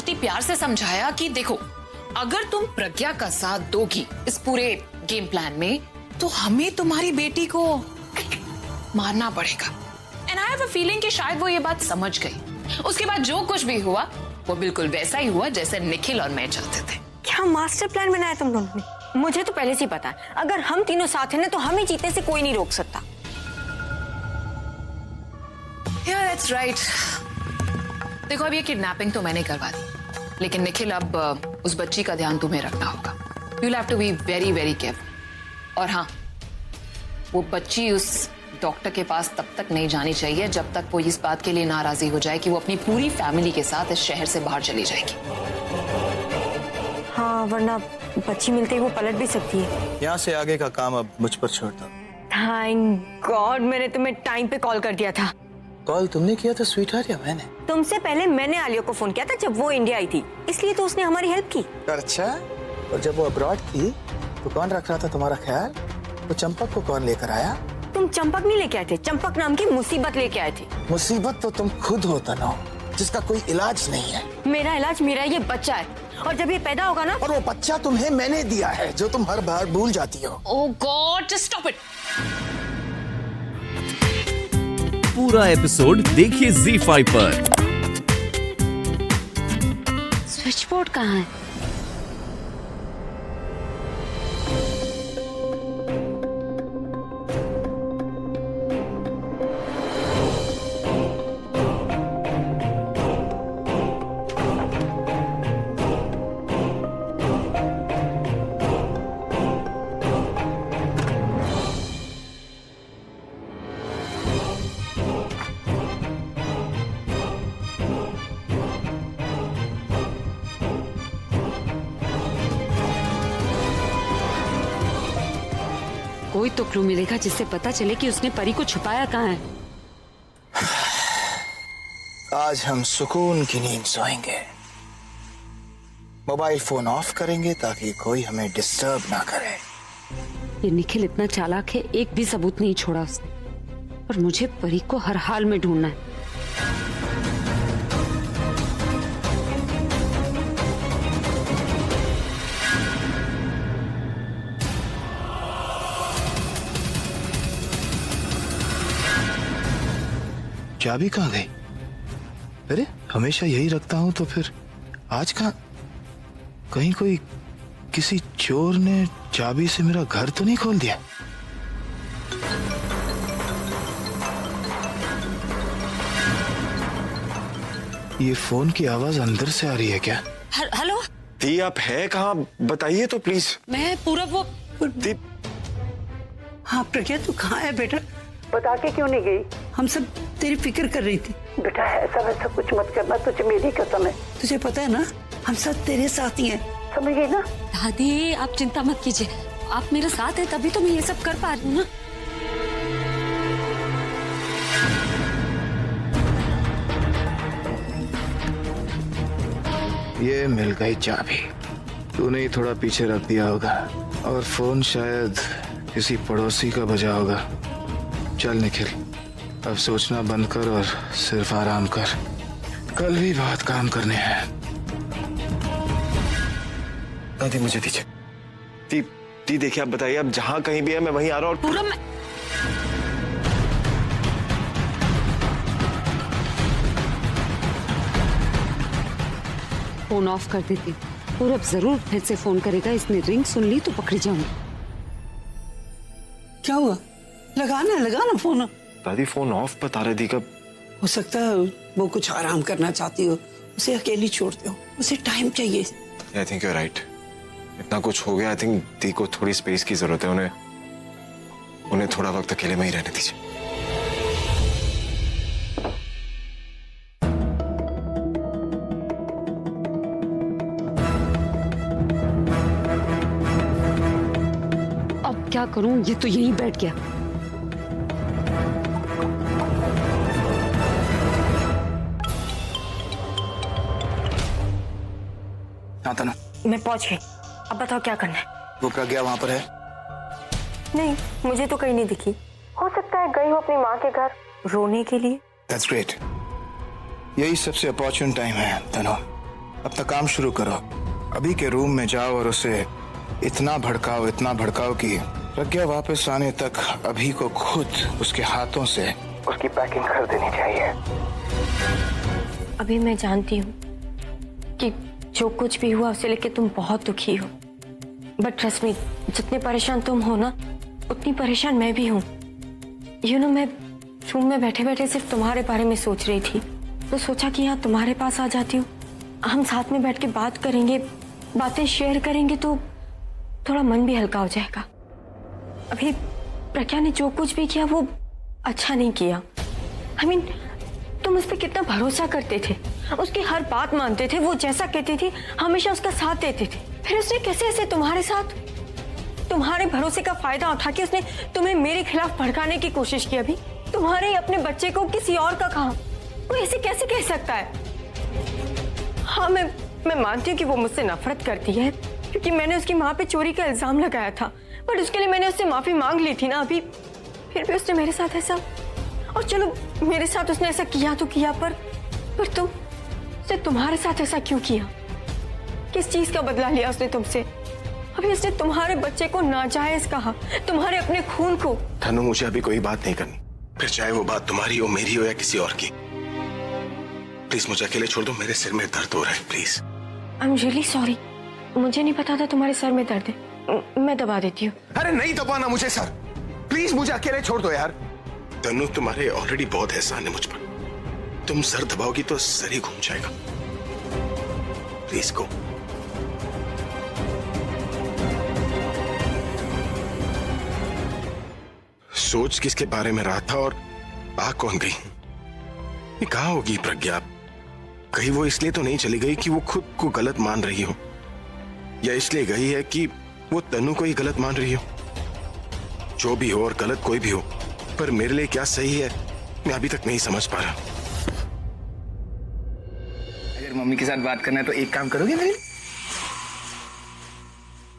बहुत ही प्यार से समझाया कि देखो, अगर तुम प्रज्ञा का साथ दोगी इस पूरे गेम प्लान में, तो हमें तुम्हारी बेटी को मारना पड़ेगा। And I have a feeling कि शायद वो ये बात समझ गई। उसके बाद जो कुछ भी हुआ वो बिल्कुल वैसा ही हुआ जैसे निखिल और मैं चाहते थे। क्या मास्टर प्लान बनाया तुम दोनों ने? मुझे तो पहले से ही पता है, अगर हम तीनों साथ हैं ना तो हमें जीतने से कोई नहीं रोक सकता। Yeah, that's right. देखो, अब ये किडनैपिंग तो मैंने करवा दी, लेकिन निखिल अब उस बच्ची का ध्यान तुम्हें रखना होगा। You'll have to be very, very careful. और हाँ, वो बच्ची उस डॉक्टर के पास तब तक नहीं जानी चाहिए जब तक वो इस बात के लिए नाराजी हो जाए कि वो अपनी पूरी फैमिली के साथ इस शहर से बाहर चली जाएगी। हाँ, वरना बच्ची मिलते ही वो पलट भी सकती है। यहाँ से आगे का काम अब मुझ पर छोड़ता। थैंक गॉड मैंने तुम्हें टाइम पे कॉल कर दिया था। कॉल तुमने किया था स्वीटहार्ट या मैंने? तुमसे पहले मैंने आलिया को फोन किया था जब वो इंडिया आई थी, इसलिए तो उसने हमारी हेल्प की। अच्छा, और जब वो अब्रॉड थी तो कौन रख रहा था तुम्हारा ख्याल? तो चंपक को कौन लेकर आया? तुम चंपक नहीं लेके आए थे, चंपक नाम की मुसीबत लेके आए थे। मुसीबत तो तुम खुद हो तनो, जिसका कोई इलाज नहीं है। मेरा इलाज मेरा ये बच्चा है, और जब ये पैदा होगा ना। और वो बच्चा तुम्हें मैंने दिया है, जो तुम हर बार भूल जाती हो। Oh God, just stop it. पूरा एपिसोड देखिए ZEE5 पर। स्विच बोर्ड कहाँ है? कोई तो क्लू मिलेगा जिससे पता चले कि उसने परी को छुपाया कहाँ है। आज हम सुकून की नींद सोएंगे। मोबाइल फोन ऑफ करेंगे ताकि कोई हमें डिस्टर्ब ना करे। ये निखिल इतना चालाक है, एक भी सबूत नहीं छोड़ा उसने। और मुझे परी को हर हाल में ढूंढना है। चाबी कहाँ गई? अरे हमेशा यही रखता हूँ, तो फिर आज कहाँ? कहीं कोई किसी चोर ने चाबी से मेरा घर तो नहीं खोल दिया? ये फोन की आवाज अंदर से आ रही है क्या? हेलो दी, आप है कहाँ? बताइए तो प्लीज। मैं पूरा वो दी, हाँ प्रज्ञा, तू कहाँ है बेटा? बता के क्यों नहीं गई? हम सब तेरी फिक्र कर रही थी। बेटा ऐसा वैसा कुछ मत करना, तुझे मेरी कसम है। तुझे पता है ना, हम सब तेरे साथ ही हैं। समझ गई ना? दादी आप चिंता मत कीजिए, आप मेरे साथ हैं तभी तो मैं ये सब कर पा रही हूँ ना। ये मिल गई चाबी। तूने ही थोड़ा पीछे रख दिया होगा, और फोन शायद किसी पड़ोसी का बजा होगा। चल निखिल, अब सोचना बंद कर और सिर्फ आराम कर। कल भी बहुत काम करने हैं। दादी मुझे दीजिए। दी देखिए, आप बताइए, आप जहाँ कहीं भी है मैं वहीं आ रहा हूँ। पूरा मैं फोन ऑफ कर देती। पूरब जरूर फिर से फोन करेगा, इसने रिंग सुन ली तो पकड़ी जाऊंगी। क्या हुआ? लगाना फोन। दादी फोन ऑफ बता रहे दी। कब? हो सकता है वो कुछ आराम करना चाहती हो, उसे अकेली छोड़ते हो, उसे टाइम चाहिए। I think you are right. इतना कुछ हो गया, आई थिंक दी को थोड़ी स्पेस की जरूरत है। उन्हें थोड़ा वक्त अकेले में ही रहने दीजिए। अब क्या करूं, ये तो यहीं बैठ गया। तनु, मैं पहुंच गई, अब बताओ क्या करना है? वो प्रज्ञा वहां पर है? नहीं, मुझे तो कहीं नहीं दिखी। हो सकता है गई हो अपनी माँ के घर रोने के लिए। That's great. यही सबसे अपॉर्चुन टाइम है तनु। अपना काम शुरू करो। अभी के रूम में जाओ और उसे इतना भड़काओ कि प्रज्ञा वापस आने तक अभी को खुद उसके हाथों से उसकी पैकिंग कर देनी चाहिए। अभी मैं जानती हूँ कि जो कुछ भी हुआ उसे लेके तुम बहुत दुखी हो, बट ट्रस्ट मी, जितने परेशान तुम हो ना उतनी परेशान मैं भी हूँ। मैं रूम में बैठे बैठे सिर्फ तुम्हारे बारे में सोच रही थी, तो सोचा कि यहाँ तुम्हारे पास आ जाती हूँ, हम साथ में बैठ के बात करेंगे, बातें शेयर करेंगे तो थोड़ा मन भी हल्का हो जाएगा। अभी प्रज्ञा ने जो कुछ भी किया वो अच्छा नहीं किया। तुम उस पर कितना भरोसा करते थे, उसकी हर बात मानते थे, वो जैसा कहती थी हमेशा उसका साथ देते थे। फिर उसने कैसे ऐसे तुम्हारे साथ, तुम्हारे भरोसे का फायदा उठा के उसने तुम्हें मेरे खिलाफ भड़काने की कोशिश की। अभी तुम्हारे अपने बच्चे को किसी और का कहा, वो ऐसे कैसे कह सकता है? हाँ, मैं मानती हूँ कि वो मुझसे नफरत करती है क्योंकि मैंने उसकी माँ पे चोरी का इल्जाम लगाया था, बट उसके लिए मैंने उससे माफी मांग ली थी ना। अभी फिर भी उसने मेरे साथ ऐसा, और चलो मेरे साथ उसने ऐसा किया तो किया, पर उसने तुम्हारे साथ ऐसा क्यों किया? किस चीज का बदला लिया उसने तुमसे? अभी उसने तुम्हारे बच्चे को नाजायज कहा, तुम्हारे अपने खून को। तनु, मुझे अभी कोई बात नहीं करनी, फिर चाहे वो बात तुम्हारी हो, मेरी हो या किसी और की। प्लीज मुझे अकेले छोड़ दो, मेरे सिर में दर्द हो रहा है। Please. I am really sorry, मुझे नहीं पता था तुम्हारे सर में दर्द है, मैं दबा देती हूँ। अरे नहीं दबाना मुझे सर, प्लीज मुझे अकेले छोड़ दो यार। तनु, तुम्हारे ऑलरेडी बहुत एहसान है मुझ पर, तुम सर दबाओगी तो सर ही घूम जाएगा। Please go. सोच किसके बारे में रहा था और आ कौन गई? ये कहाँ होगी प्रज्ञा? कहीं वो इसलिए तो नहीं चली गई कि वो खुद को गलत मान रही हो, या इसलिए गई है कि वो तनु को ही गलत मान रही हो? जो भी हो और गलत कोई भी हो, पर मेरे लिए क्या सही है मैं अभी तक नहीं समझ पा रहा। अगर मम्मी के साथ बात करना है तो एक काम करोगे मेरे?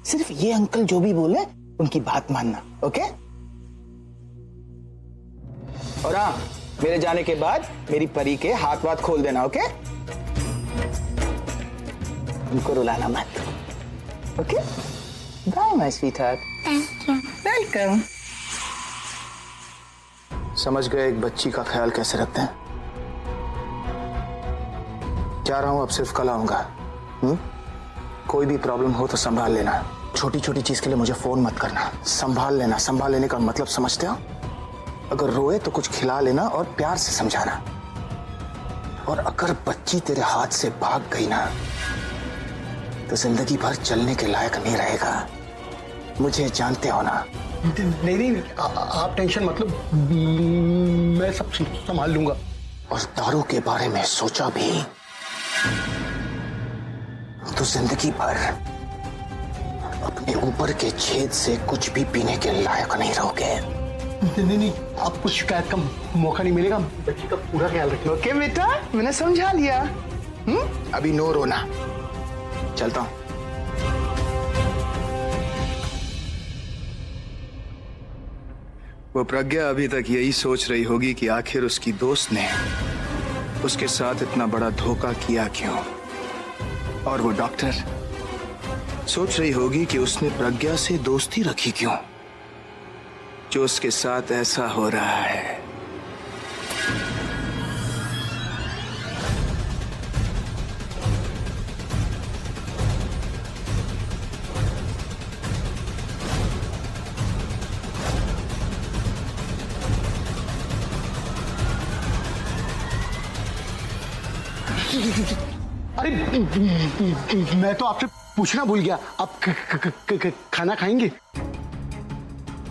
सिर्फ ये अंकल जो भी बोले उनकी बात मानना, ओके? और हाँ, मेरे जाने के बाद मेरी परी के हाथ वाथ खोल देना, ओके? उनको रुलाना मत, okay? Bye my sweetheart. Welcome. समझ गए एक बच्ची का ख्याल कैसे रखते हैं? जा रहा हूं, अब सिर्फ कल आऊंगा। कोई भी प्रॉब्लम हो तो संभाल लेना, छोटी छोटी चीज के लिए मुझे फोन मत करना। संभाल लेना, संभाल लेने का मतलब समझते हो? अगर रोए तो कुछ खिला लेना और प्यार से समझाना। और अगर बच्ची तेरे हाथ से भाग गई ना तो जिंदगी भर चलने के लायक नहीं रहेगा, मुझे जानते हो ना? नहीं, आप टेंशन मतलब, मैं सब संभाल लूंगा। और दारू के बारे में सोचा भी तो जिंदगी भर अपने ऊपर के छेद से कुछ भी पीने के लायक नहीं रहोगे। नहीं, आपको शिकायत का मौका नहीं मिलेगा, बच्ची का पूरा ख्याल रखना। ओके बेटा, मैंने समझा लिया। अभी नो रोना, चलता हूं। वो प्रज्ञा अभी तक यही सोच रही होगी कि आखिर उसकी दोस्त ने उसके साथ इतना बड़ा धोखा किया क्यों, और वो डॉक्टर सोच रही होगी कि उसने प्रज्ञा से दोस्ती रखी क्यों, जो उसके साथ ऐसा हो रहा है। अरे मैं तो आपसे पूछना भूल गया, आप खाना खाएंगे?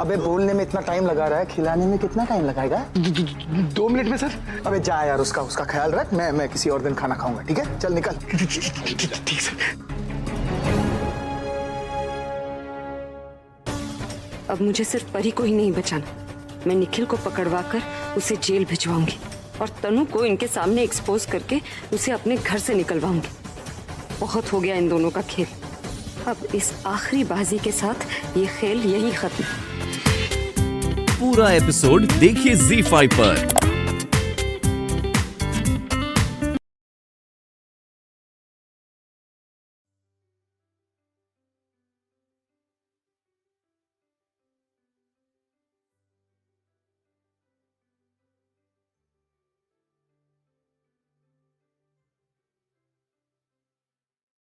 अबे बोलने में इतना टाइम लगा रहा है, खिलाने में कितना टाइम लगाएगा? 2 मिनट में सर। अबे जा यार, उसका ख्याल रख, मैं किसी और दिन खाना खाऊंगा, ठीक है? चल निकल। ठीक सर। अब मुझे सिर्फ परी को ही नहीं बचाना, मैं निखिल को पकड़वा कर उसे जेल भिजवाऊंगी और तनु को इनके सामने एक्सपोज करके उसे अपने घर से निकलवाऊंगी। बहुत हो गया इन दोनों का खेल, अब इस आखिरी बाजी के साथ ये खेल यही खत्म। पूरा एपिसोड देखिए ZEE5 पर।